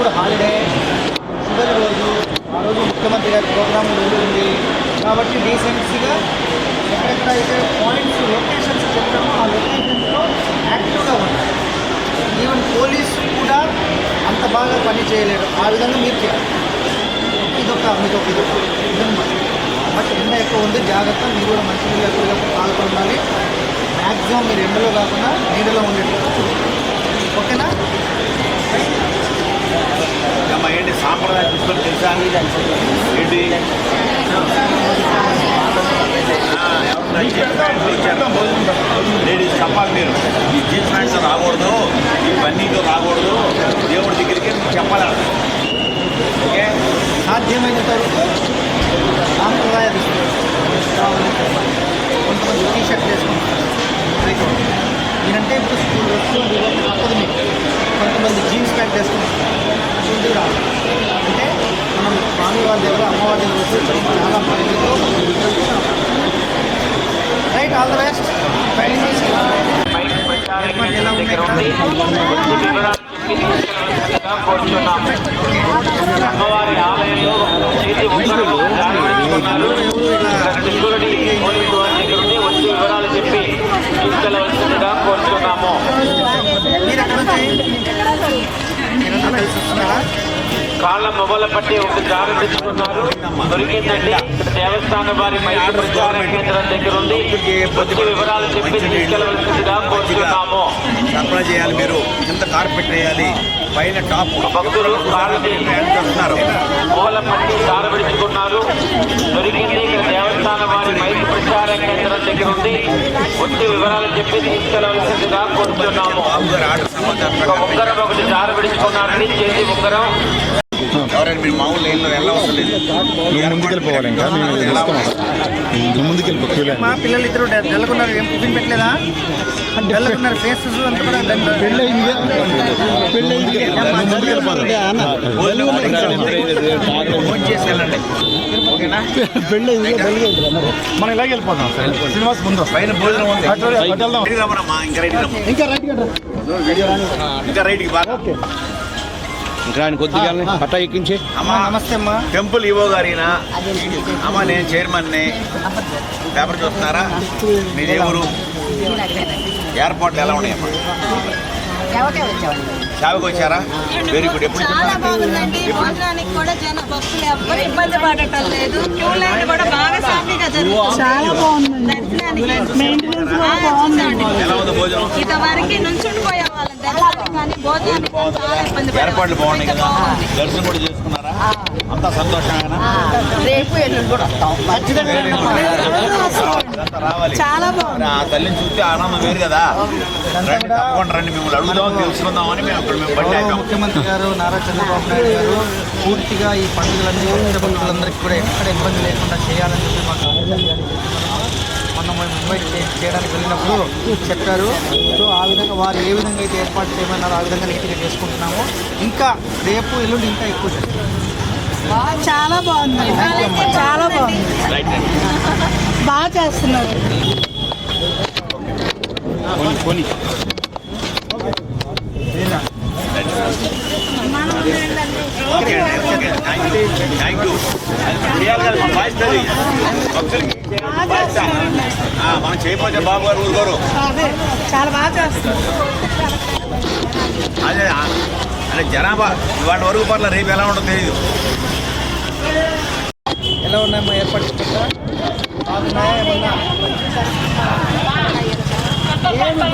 ఇప్పుడు హాలిడే చివరి రోజు, ఆ రోజు ముఖ్యమంత్రి గారి ప్రోగ్రామ్ ఉంటుంది కాబట్టి డీసెన్సీగా ఎక్కడెక్కడ అయితే పాయింట్స్ లొకేషన్స్ చెప్పామో ఆ లొకేషన్స్లో యాక్టివ్గా ఉంటాయి. ఈవెన్ పోలీసు కూడా అంత బాగా పని చేయలేడు, ఆ విధంగా మీరు చేయాలి. ఇదన్నమాట. బట్ ఎండ ఎక్కువ ఉంది, జాగ్రత్త. మీరు కూడా మంచి నీళ్ళు ఎప్పటికప్పుడు పాల్గొనాలి. మ్యాక్సిమం మీరు ఎండలో కాకుండా నీడలో ఉండేటప్పుడు, ఓకేనా? ఏంటి సాంప్రదాయ దుస్తులు తెలుసా? ఏంటి లేడీస్ చెప్పాలి, మీరు ఈ జీన్స్ ప్యాంట్స్ రాకూడదు, ఈ బన్నీతో రాకూడదు, దేవుడి దగ్గరికి చెప్పాలి. ఓకే, సాధ్యమైనంత వరకు సాంప్రదాయ దుస్తులు కొంతమంది టీ షర్ట్ వేసుకుంటారు. నేనంటే ఇప్పుడు స్కూల్ వస్తుంది తప్పదు మీకు. కొంతమంది జీన్స్ ప్యాంట్ వేసుకుంటారు, అటువంటి రాదు. అంటే మనం స్వామి వాళ్ళ దగ్గర అమ్మవారి దగ్గర వచ్చి చాలా పరిధితో రైట్. All the best. అమ్మవారి ఆలయంలో సెక్యూరిటీ పోలీసు వారి దగ్గర నుండి వచ్చి వివరాలు చెప్పి తీసుకెళ్ళవలసిందిగా కోరుతున్నాము. కాళ్ళ మొబైల్ పట్టి ఒక జారు తెచ్చుకున్నారు, దొరికిందండి. దేవస్థానం వారి మైకి ప్రచార కేంద్రం దగ్గర ఉంది, వచ్చి వివరాలు చెప్పి తీసుకెళ్ళవలసిందిగా కోరుతున్నాము. సరఫరా చేయాలి, మీరు కింద కార్పెట్ వేయాలి, పైన టాప్. భక్తులు కాళ్ళని మొబైల్ పట్టి జారు విడుచుకున్నారు, దొరికింది. ఇక్కడ దేవస్థానం వారి మైకి ప్రచార కేంద్రం దగ్గర ఉంది, వచ్చి వివరాలు చెప్పి తీసుకెళ్ళవలసిందిగా కోరుతున్నాము. ఉంగరం ఒకటి జారు విడుచుకున్నారని, చేతి ఉంగరం. ఎవరైనా మీరు మామూలు లైన్లో వెళ్ళవసరం లేదు, నువ్వు ముందుకెళ్ళిపోవాలి. ఇంకా నువ్వు ముందుకెళ్ళిపో. మా పిల్లలు ఇద్దరు డెల్లుకున్నారు, ఏం టిఫిన్ పెట్టలేదా? డెల్లుకున్నారు, ఫేసెస్ అంతా కూడా మనం ఇలాగే వెళ్ళిపోతాం. శ్రీనివాస్ ముందు పైన భోజనం ఉంది, ఇంకా రైట్కి బాగా. ఇంకా కొద్దిగా పట్టా ఎక్కించి. అమ్మా నమస్తే అమ్మా. టెంపుల్ ఈవో గారినా? అమ్మా నేను చైర్మన్ని. పేపర్ చూస్తున్నారా? మీరు ఎవరు? ఎయిర్పోర్ట్లు ఎలా ఉన్నాయమ్మా? సేవకు వచ్చారా? Very good. ఎప్పుడు చాలా బాగుందండి. భోజనానికి కూడా జన భక్తులు ఎవ్వరు ఇబ్బంది పడటం లేదు. క్యూ లైన్ కూడా బాగా సాఫీగా జరుగుతుంది. చాలా బాగుంది. ఎలా ఉంది భోజనం? ఇంతవరకు నుంచుండిపోయే వాళ్ళం దర్శనానికి, కానీ భోజనానికి చాలా ఇబ్బంది. ఏర్పాట్లు బాగున్నాయి కదా? దర్శనం కూడా చేసుకున్నారా? అంతా సంతోషంగా రేపు ఎల్లుండి కూడా రావాలి. చాలా బాగుంది. ఆ తల్లిని చూస్తే ఆనందం వేరు కదా. రండి, తప్పకుండా రండి, మిమ్మల్ని అడుగుదాం, తెలుసుకుందామని మేము అక్కడ ముఖ్యమంత్రి గారు నారా చంద్రబాబు నాయుడు గారు పూర్తిగా ఈ పండుగలన్నీ భక్తులందరికీ కూడా ఎక్కడ ఇబ్బంది లేకుండా చేయాలని చెప్పి మాకు మొన్న మేము ఇన్వైట్ చేయడానికి వెళ్ళినప్పుడు చెప్పారు. సో ఆ విధంగా వారు ఏ విధంగా అయితే ఏర్పాటు చేయమన్నారో ఆ విధంగా నీట్గా చేసుకుంటున్నాము. ఇంకా రేపు ఎల్లుండి ఇంకా ఎక్కువ చాలా బాగుంది. చాలా బాగుంది. బాగా చేస్తున్నారు. Thank you. మనం చేయకపోతే బాబు గారు ఊరుకోరు. చాలా బాగా చేస్తున్నారు. అదే అంటే జనాభా ఇవాళ వరకు పట్ల రేపు ఎలా ఉంటుందో తెలియదు. ఎలా ఉన్నాయమ్మా ఏర్పాటు బాగున్నాయా? ఏమన్నా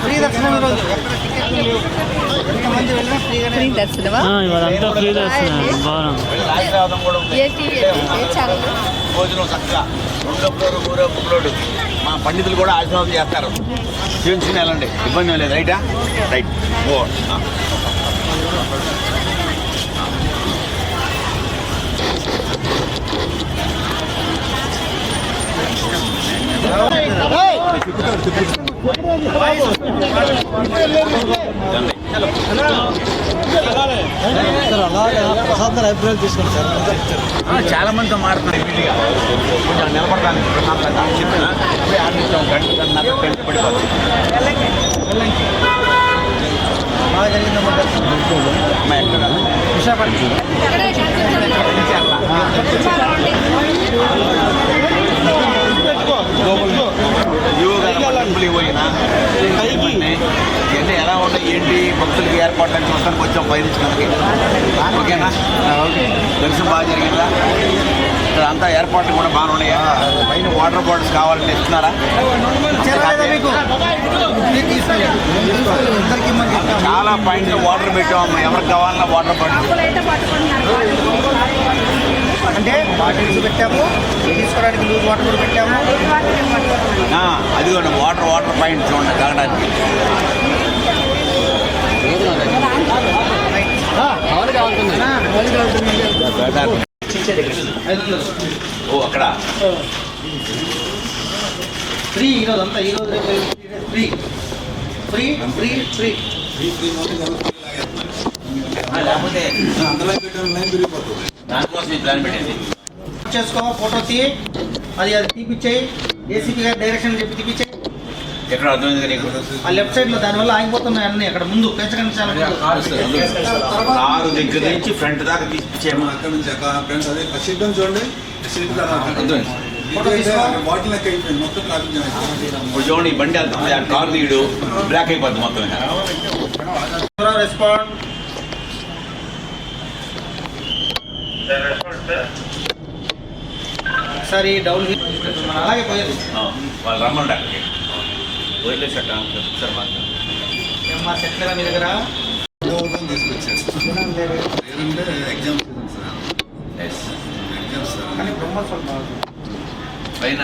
ఫ్రీ దర్శనం ఈరోజు, ఎక్కడ టికెట్లు లేవు. ఎంతమంది వెళ్ళినా ఫ్రీ దర్శనమా? ఆశీర్వాదం కూడా ఉంది. భోజనం చక్కగా 2 ఫ్లోర్ 3 ఫ్లోర్. మా పండితులు కూడా ఆశీర్వాదం చేస్తారు. చూపించుకుని వెళ్ళండి, ఇబ్బంది లేదు. రైటా? రైట్. ఓ అభిప్రాయాలు తీసుకోండి సార్. చాలా మందితో మారుతున్నారు. వీటిగా కొంచెం నిలబడడానికి ప్రశాంతంగా చెప్పిన గంట పడిపోతుంది. బాగా జరిగిందమ్మా. పోయినా ఇవన్నీ ఎలా ఉన్నాయి ఏంటి భక్తులకి ఏర్పాట్లు చూస్తానికి వచ్చాం పైనుంచి ఓకేనా? దర్శనం బాగా జరిగిందా? ఇక్కడ అంతా ఏర్పాట్లు కూడా బాగా ఉన్నాయా? పైన వాటర్ బాటిల్స్ కావాలంటే ఇస్తున్నారా? చాలా పైన వాటర్ పెట్టాము, ఎవరికి కావాలన్నా వాటర్ బాటిల్ అంటే బాటిల్స్ పెట్టాము, తీసుకోవడానికి లూజ్ వాటర్ కూడా పెట్టాము. అదిగోండి వాటర్ పైన చూడండి తాగడానికి. ఓ అక్కడ ఫ్రీ ఈరోజు అంతా, ఈరోజు ఫ్రీ ఫ్రీ ఫ్రీ ఫ్రీ లేకపోతే దానికోసం ఈ ప్లాన్ పెట్టింది. చేసుకో, ఫోటో తీ, అది తీపిచ్చాయి, ఏసీపీ గారి డైరెక్షన్ చెప్పి తీపిచ్చాయి. ఎక్కడ అర్థమైంది నీకు? ఆ లెఫ్ట్ సైడ్ లో దానివల్ల ఆగిపోతున్నాయి అన్ని. అక్కడ ముందు పెంచకండి చాలా కారు దగ్గర నుంచి ఫ్రంట్ దాకా తీసిచ్చేమో. అక్కడ నుంచి ఫ్రెండ్స్ అదే సిద్ధం చూడండి, బాటిల్ లెక్క అయిపోయింది మొత్తం ట్రాఫిక్ జామ్ అయిపోయింది. ఇప్పుడు చూడండి ఈ బండి వెళ్తుంది, ఆ కారు తీయడు బ్లాక్ అయిపోద్ది మొత్తం. రెస్పాండ్ సరే డౌన్ అలాగే పోయేది. వాళ్ళు రమ్మండి అక్కడికి పోయిలే షట్ సార్ మా సెట్ లేదా మీ దగ్గర తీసుకొచ్చారు లేదంటే ఎగ్జామ్స్ కానీ బ్రహ్మోత్సవం బాగుంది. పైన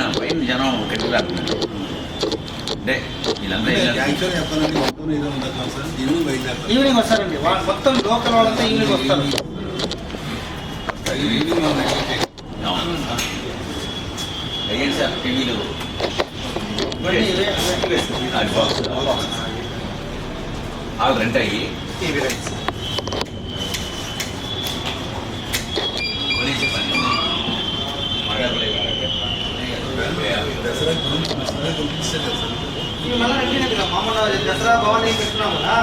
జనం కెట్టుకున్నారు అంటే వీళ్ళంతా యాక్చువల్గా చెప్పాలంటే మొత్తం ఏదో ఉండదు సార్, ఈవినింగ్ బయలుదేరుతారు. ఈవినింగ్ వస్తారండి మొత్తం లోకల్ వాళ్ళంతా ఈవినింగ్ వస్తారు. ఈవినింగ్ అయ్యింది సార్ టీవీలు ఆల్ రెంట్ అయ్యి మళ్ళీ మామూలు దసరా భవానీ పెట్టున్నాము కదా.